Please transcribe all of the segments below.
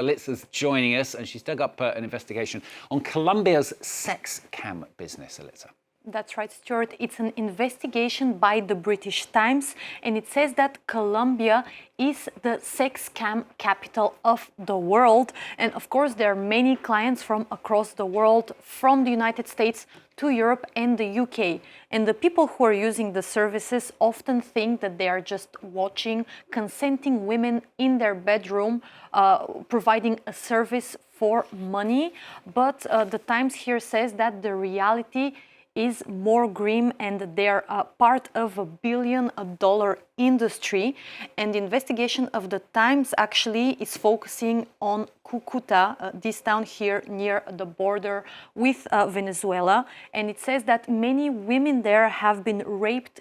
Alitza's joining us, and she's dug up an investigation on Colombia's sexcam business, Alitza. That's right, Stuart. It's an investigation by the British Times, and it says that Colombia is the sexcam capital of the world. And of course, there are many clients from across the world, from the United States to Europe and the UK. And the people who are using the services often think that they are just watching consenting women in their bedroom, providing a service for money. But the Times here says that the reality is more grim, and they're part of $1 billion industry. And the investigation of the Times actually is focusing on Cucuta, this town here near the border with Venezuela. And it says that many women there have been raped,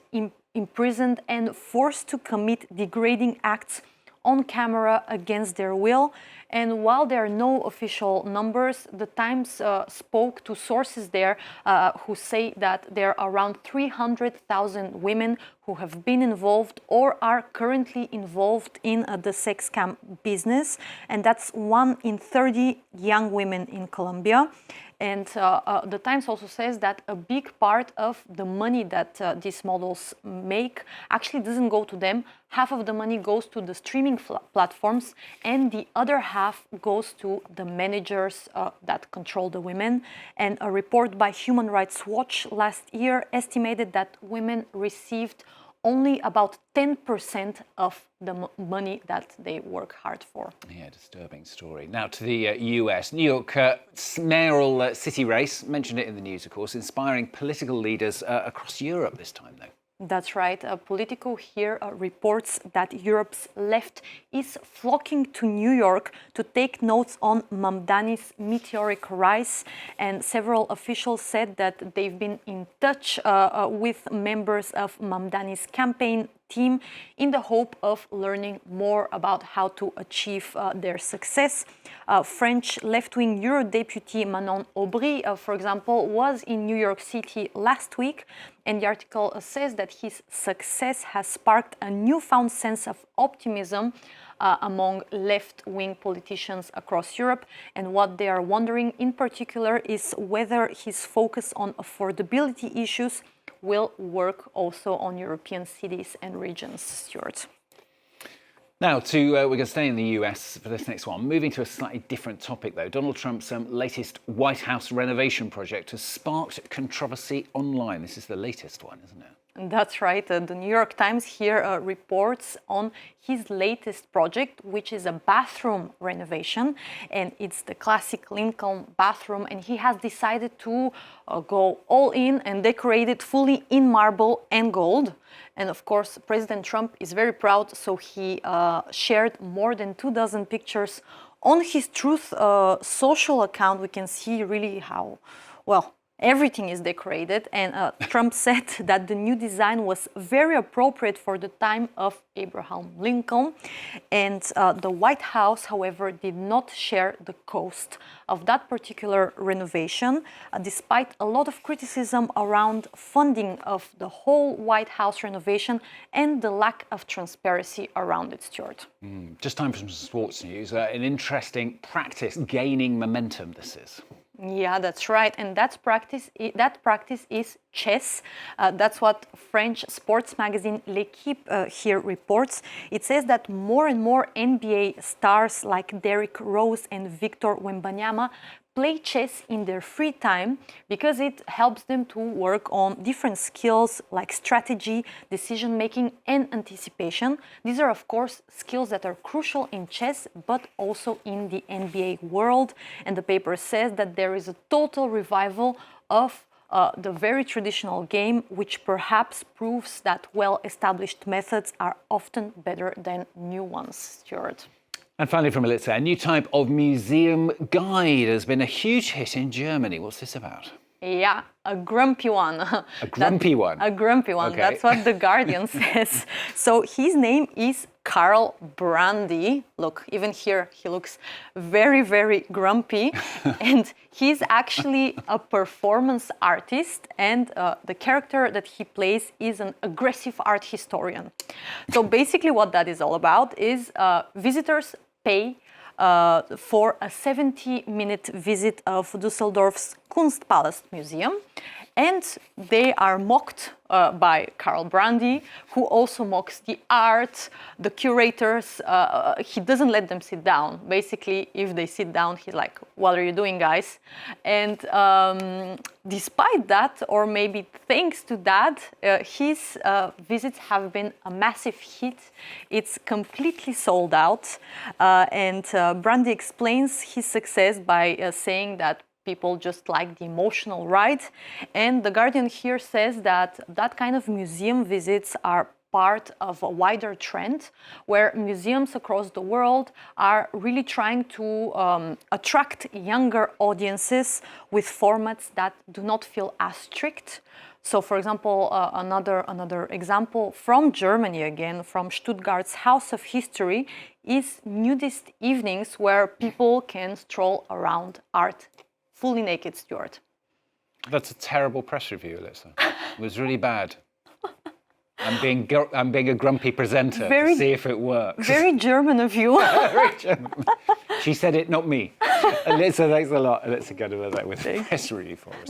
imprisoned, and forced to commit degrading acts on camera against their will. And while there are no official numbers, the Times spoke to sources there who say that there are around 300,000 women who have been involved or are currently involved in the sexcam business. And that's 1 in 30 young women in Colombia. And the Times also says that a big part of the money that these models make actually doesn't go to them. Half of the money goes to the streaming platforms, and the other half goes to the managers that control the women. And a report by Human Rights Watch last year estimated that women received only about 10% of the money that they work hard for. Yeah, disturbing story. Now to the US. New York mayoral city race, mentioned it in the news, of course, inspiring political leaders across Europe this time, though. That's right. Politico here reports that Europe's left is flocking to New York to take notes on Mamdani's meteoric rise. And several officials said that they've been in touch with members of Mamdani's campaign team in the hope of learning more about how to achieve their success. French left-wing Eurodeputy Manon Aubry, for example, was in New York City last week, and the article says that his success has sparked a newfound sense of optimism among left-wing politicians across Europe. And what they are wondering in particular is whether his focus on affordability issues will work also on European cities and regions, Stuart. Now, we're going to stay in the US for this next one. Moving to a slightly different topic, though. Donald Trump's latest White House renovation project has sparked controversy online. This is the latest one, isn't it? That's right. The New York Times here reports on his latest project, which is a bathroom renovation. And it's the classic Lincoln bathroom. And he has decided to go all in and decorate it fully in marble and gold. And of course, President Trump is very proud. So he shared more than 24 pictures on his Truth social account. We can see really how, well, everything is decorated, and Trump said that the new design was very appropriate for the time of Abraham Lincoln. And the White House, however, did not share the cost of that particular renovation, despite a lot of criticism around funding of the whole White House renovation and the lack of transparency around it, Stuart. Just time for some sports news. An interesting practice gaining momentum, this is. Yeah, that's right. And that practice is chess. That's what French sports magazine L'Équipe here reports. It says that more and more NBA stars like Derrick Rose and Victor Wembanyama play chess in their free time because it helps them to work on different skills like strategy, decision-making, and anticipation. These are, of course, skills that are crucial in chess, but also in the NBA world. And the paper says that there is a total revival of the very traditional game, which perhaps proves that well-established methods are often better than new ones, Stuart. And finally from Alitza, a new type of museum guide has been a huge hit in Germany. What's this about? Yeah, a grumpy one. A grumpy one? A grumpy one, okay. That's what The Guardian says. So his name is Karl Brandy. Look, even here he looks very, very grumpy. And he's actually a performance artist, and the character that he plays is an aggressive art historian. So basically what that is all about is visitors pay for a 70-minute visit of Düsseldorf's Kunstpalast Museum. And they are mocked by Karl Brandy, who also mocks the art, the curators. He doesn't let them sit down. Basically, if they sit down, he's like, what are you doing, guys? And despite that, or maybe thanks to that, his visits have been a massive hit. It's completely sold out. And Brandy explains his success by saying that people just like the emotional ride. And The Guardian here says that that kind of museum visits are part of a wider trend where museums across the world are really trying to attract younger audiences with formats that do not feel as strict. So, for example, another example from Germany again, from Stuttgart's House of History, is nudist evenings where people can stroll around art fully naked, Stuart. That's a terrible press review, Alyssa. It was really bad. I'm being a grumpy presenter to see if it works. Very German of you. Very German. She said it, not me. Alyssa, thanks a lot. Alyssa Gunner with the press review for us.